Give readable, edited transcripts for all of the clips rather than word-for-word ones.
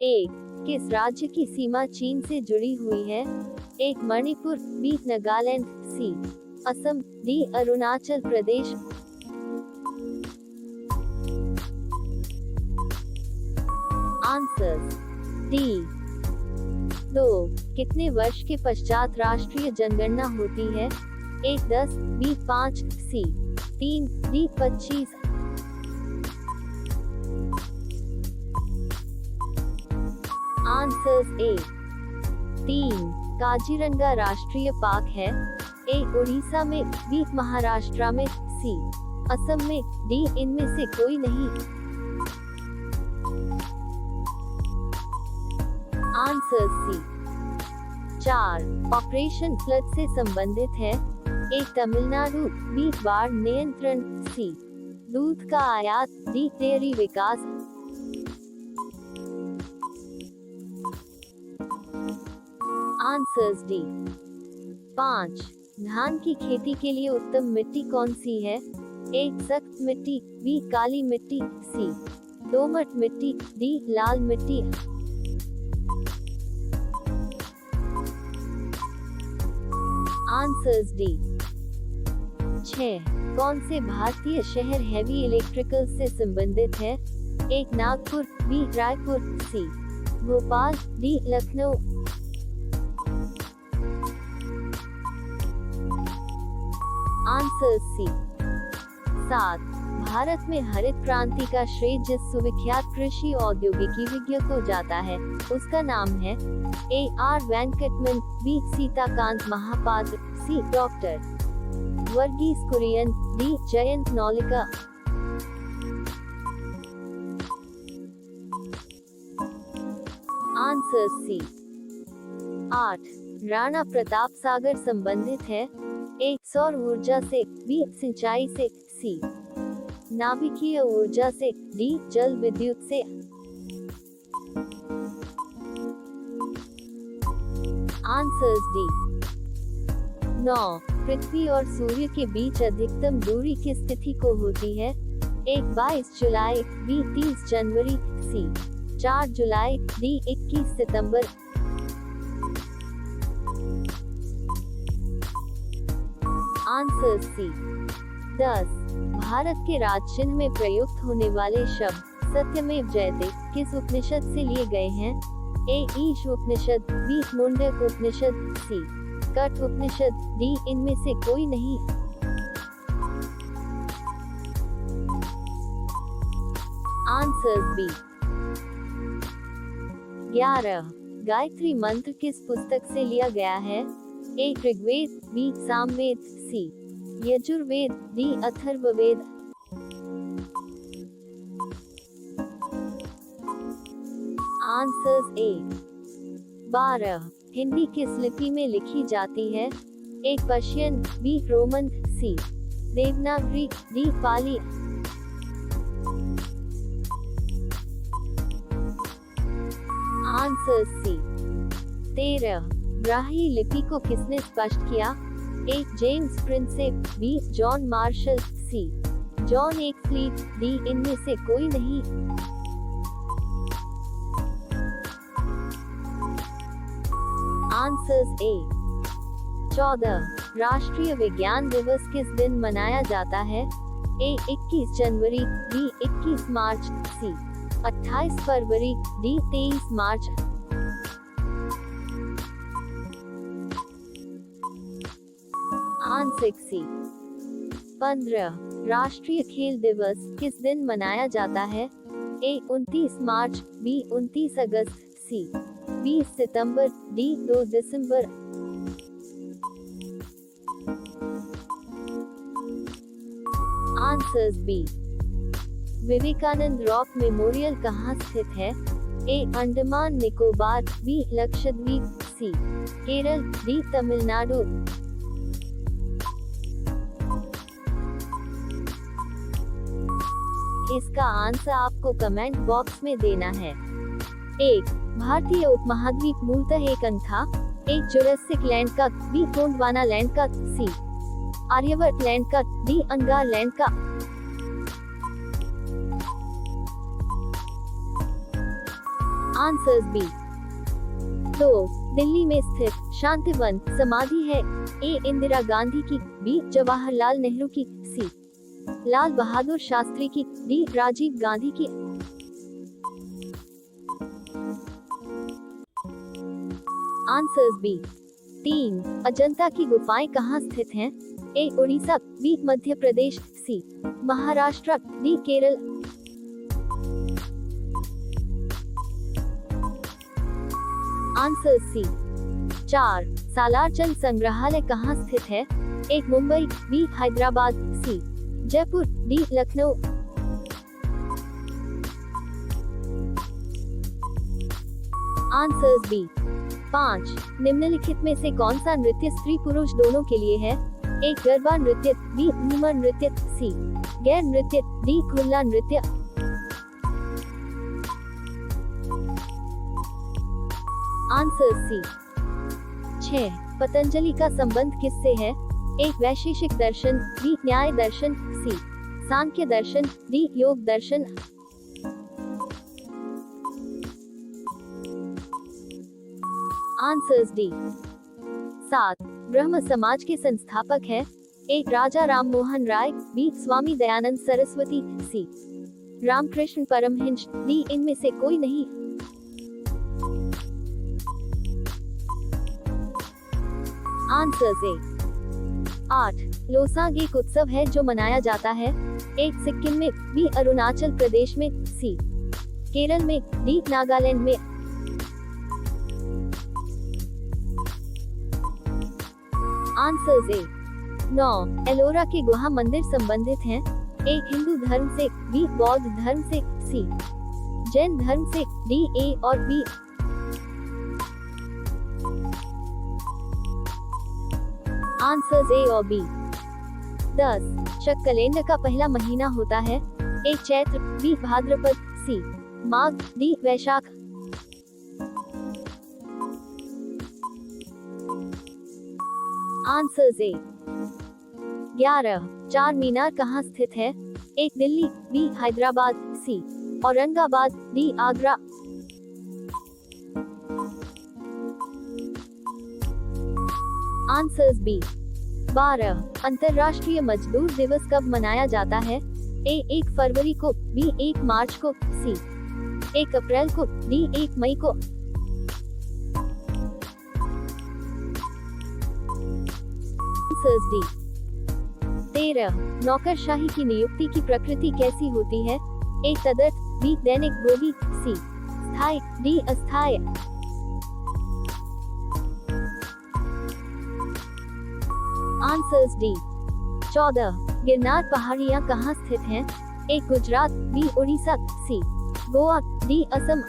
एक, किस राज्य की सीमा चीन से जुड़ी हुई है? एक, Manipur, B, Nagaland, C, Assam, D, Arunachal Pradesh. Answers D. 2, कितने वर्ष के पश्चात राष्ट्रीय जनगणना होती है? एक, 10, बी, 5, सी, 3, डी, 25। आंसर्स ए, 3, काजीरंगा राष्ट्रीय पार्क है। ए, उड़ीसा में, बी, महाराष्ट्र में, सी, असम में, डी, इनमें से कोई नहीं। Answer C. 4, ऑपरेशन फ्लड से संबंधित है। ए, तमिलनाडु, बी, बाढ़ नियंत्रण, सी, दूध का आयात, डी, डेयरी विकास। Answers D. 5, धान की खेती के लिए उत्तम मिट्टी कौन सी है? ए, सख्त मिट्टी, बी, काली मिट्टी, सी, दोमट मिट्टी, डी, लाल मिट्टी। Answers D. 6, कौन से भारतीय शहर हैवी इलेक्ट्रिकल से संबंधित है? एक, Nagpur, B, Raipur, C, Bhopal, D, Lucknow. Answer C. 7, Bharat में हरित क्रांति का श्रेय जिस सुविख्यात कृषि औद्योगिकी विज्ञ को जाता है, उसका नाम है? A, R Venkataraman, B, Sitakant Mahapatra, C, doctor Verghese Kurien, D, Jayant Narlikar. Answer C. 8, Rana Pratap Sagar संबंधित है। ए, सौर ऊर्जा से, बी, सिंचाई से, सी, नाभिकीय ऊर्जा से, डी, जल विद्युत से। Answers D. 9, पृथ्वी और सूर्य के बीच अधिकतम दूरी किस तिथि को होती है? एक, 22 जुलाई, बी, 30 जनवरी, सी, 4 जुलाई, डी, 21 सितंबर। Answer C. 10, भारत के राज चिन्ह में प्रयुक्त होने वाले शब्द सत्यमेव जयते किस उपनिषद से लिए गए हैं? ए, ईश उपनिषद, बी, मुंडक उपनिषद, सी, कठ उपनिषद, डी, इनमें से कोई नहीं। Answer B. 11, गायत्री मंत्र किस पुस्तक से लिया गया है? A, Rigveda, B, Samaveda, C, Yajurveda, D, Atharvaveda. Answers A. 12, Hindi किस लिपि में लिखी जाती है? A, Persian, B, Roman, C, Devanagari, D, Pali. Answer C. 13, Brahmi लिपि को किसने स्पष्ट किया? A, James Prinsep, B, John Marshall, C, John एक्सफ्लीट, डी, इनमें से कोई नहीं। आंसर्स ए। 14, राष्ट्रीय विज्ञान दिवस किस दिन मनाया जाता है? ए, 21 जनवरी, बी, 21 मार्च, सी, 28 फरवरी, डी, 23 मार्च। Answer C. 15, राष्ट्रीय खेल दिवस किस दिन मनाया जाता है? ए, 29 मार्च, बी, 29 अगस्त, सी, 20 सितंबर, डी, 2 दिसंबर। Answers B. Vivekananda rock memorial कहाँ स्थित है? A, Andaman Nicobar, B, Lakshadweep, C, Kerala, D, Tamil Nadu. इसका आंसर आपको कमेंट बॉक्स में देना है। 1, भारतीय उपमहाद्वीप मूलतः एक अंग था। ए, जुरासिक लैंड का, बी, गोंडवाना लैंड का, सी, आर्यवर्त लैंड का, डी, अंगार लैंड का। Answers B. 2 दिल्ली में स्थित शांति वन समाधि है? ए इंदिरा गांधी की, बी जवाहरलाल नेहरू की, सी लाल बहादुर शास्त्री की, डी राजीव गांधी की। Answers B. 3 अजंता की गुफाएं कहाँ स्थित हैं? A Orissa, B Madhya Pradesh, C Maharashtra, D Kerala. Answer C. 4 Salar Jung संग्रहालय कहाँ स्थित है? A Mumbai, B Hyderabad, C Jaipur, D Lucknow. Answers B. 5 निम्नलिखित में से कौन सा नृत्य स्त्री पुरुष दोनों के लिए है? ए गरबा नृत्य, बी घूमर नृत्य, सी गैर नृत्य, डी खुला नृत्य। Answer C. 6 पतंजलि का संबंध किससे है? ए वैशेषिक दर्शन, बी न्याय दर्शन, सी सांख्य दर्शन, डी योग दर्शन। Answers D. 7 ब्रह्म समाज के संस्थापक है? ए राजा राम मोहन राय, बी स्वामी दयानंद सरस्वती, सी रामकृष्ण परमहंस, डी इनमें से कोई नहीं। आंसर्स ए। 8 लोसांग एक उत्सव है जो मनाया जाता है? ए सिक्किम में, बी अरुणाचल प्रदेश में, सी केरल में, डी नागालैंड में। आंसर्स ए। 9 एलोरा के गुहा मंदिर संबंधित हैं? ए हिंदू धर्म से, बी बौद्ध धर्म से, सी जैन धर्म से, डी ए और बी। आंसर्स ए और बी। 10 शक्कलेंड का पहला महीना होता है? A Chaitra, B Bhadrapada, C Magh, D Vaishakh. Answers A. 11 Char Minar कहाँ स्थित है? A Delhi, B Hyderabad, C Aurangabad, D Agra. Answers B. 12 अंतर्राष्ट्रीय मजदूर दिवस कब मनाया जाता है? ए 1 फरवरी को, बी 1 मार्च को, सी 1 अप्रैल को, डी 1 मई को। Answers D. 13 नौकरशाही की नियुक्ति की प्रकृति कैसी होती है? ए तदर्थ, बी दैनिक भोगी, सी स्थायी, डी अस्थायी। Answers D. 14 गिरनार पहाड़ियाँ कहाँ स्थित हैं? ए गुजरात, बी उड़ीसा, सी गोवा, डी असम।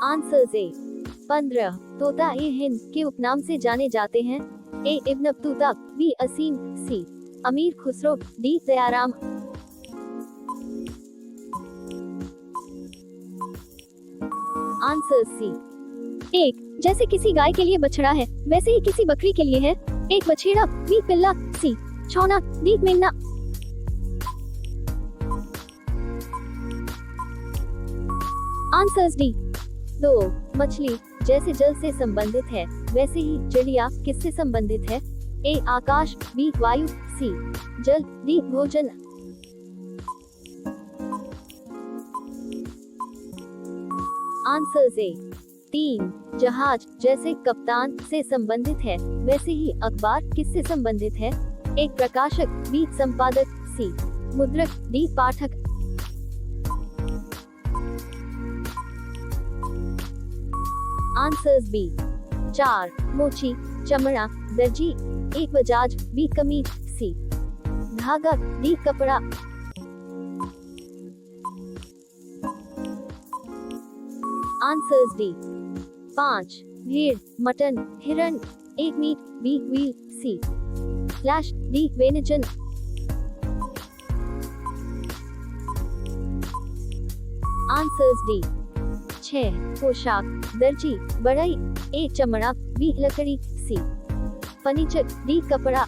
आंसर्स ए। 15 तोता ए हिंद के उपनाम से जाने जाते हैं? ए Ibn Battuta, B Aseem, C Amir Khusro, D Dayaram. Answer C. 1 जैसे किसी गाय के लिए बछड़ा है वैसे ही किसी बकरी के लिए है? एक बछेड़ा, बी पिल्ला, सी छौना, डी मेमना। Answers D. 2 मछली जैसे जल से संबंधित है वैसे ही चिड़िया किससे संबंधित है? ए आकाश, बी वायु, सी जल, डी भोजन। आंसर्स ए। 3 जहाज जैसे कप्तान से संबंधित है वैसे ही अखबार किससे संबंधित है? एक प्रकाशक, बी संपादक, सी मुद्रक, डी पाठक। Answers B. 4 मोची, चमड़ा, दर्जी, एक बजाज, बी कमीज, सी धागा, डी कपड़ा। Answers D. 5 भेड़, मटन, हिरन, एक meat, B veal, C flesh, D venison. Answers D. 6 पोशाक, दर्जी, बढ़ई, ए चमड़ा, बी लकड़ी, सी फर्नीचर, डी कपड़ा।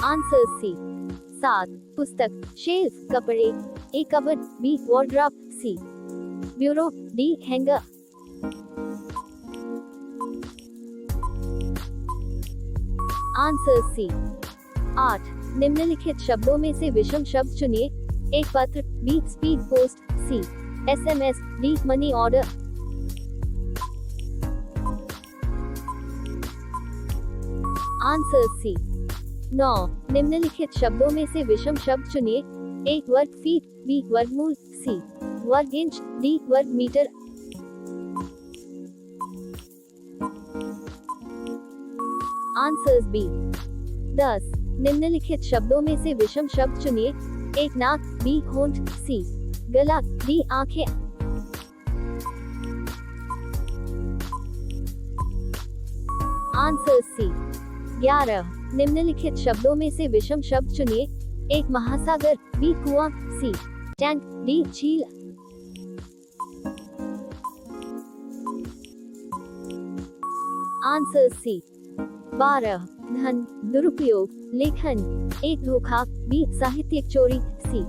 Answer C. 7 पुस्तक, शेल्फ कपड़े, A cupboard, B wardrobe, C bureau, D hanger. Answer C. 8 निम्नलिखित शब्दों में से विषम शब्द चुनिए। ए पत्र, B speed post, C SMS, D money order. Answer C. 9 निम्नलिखित शब्दों में से विषम शब्द चुनिए। ए वर्ग फीट, बी वर्गमूल, सी वर्ग इंच, डी वर्ग मीटर। Answers B. 10 निम्नलिखित शब्दों में से विषम शब्द चुनिए। ए नाक, बी होंठ, सी गला, डी आंखें। Answer C. 11 निम्नलिखित शब्दों में से विषम शब्द चुनिए। एक महासागर, बी कुआं, सी टैंक, डी झील। Answer C. 12 धन, दुरुपयोग, लेखन, एक धोखा, बी साहित्यिक चोरी, सी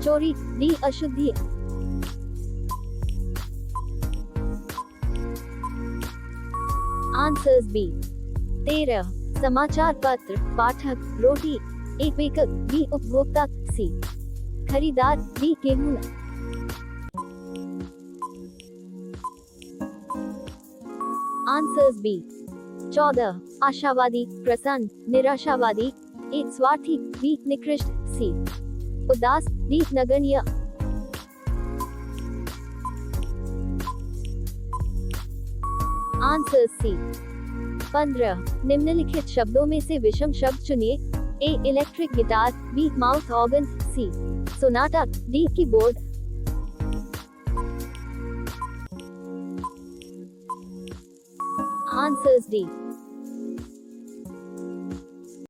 चोरी, डी अशुद्धि। Answers B. 13 समाचार पत्र, पाठक, रोटी, एक बेकर, बी उपभोक्ता, सी खरीदार, डी गेहूं। Answers B. 14 आशावादी, प्रसन्न, निराशावादी, एक स्वार्थी, बी निकृष्ट, सी उदास, डी नगण्य। Answer C. 15 निम्नलिखित शब्दों में से विषम शब्द चुनिए। A electric guitar, B mouth organ, C sonata, D keyboard. Answers D.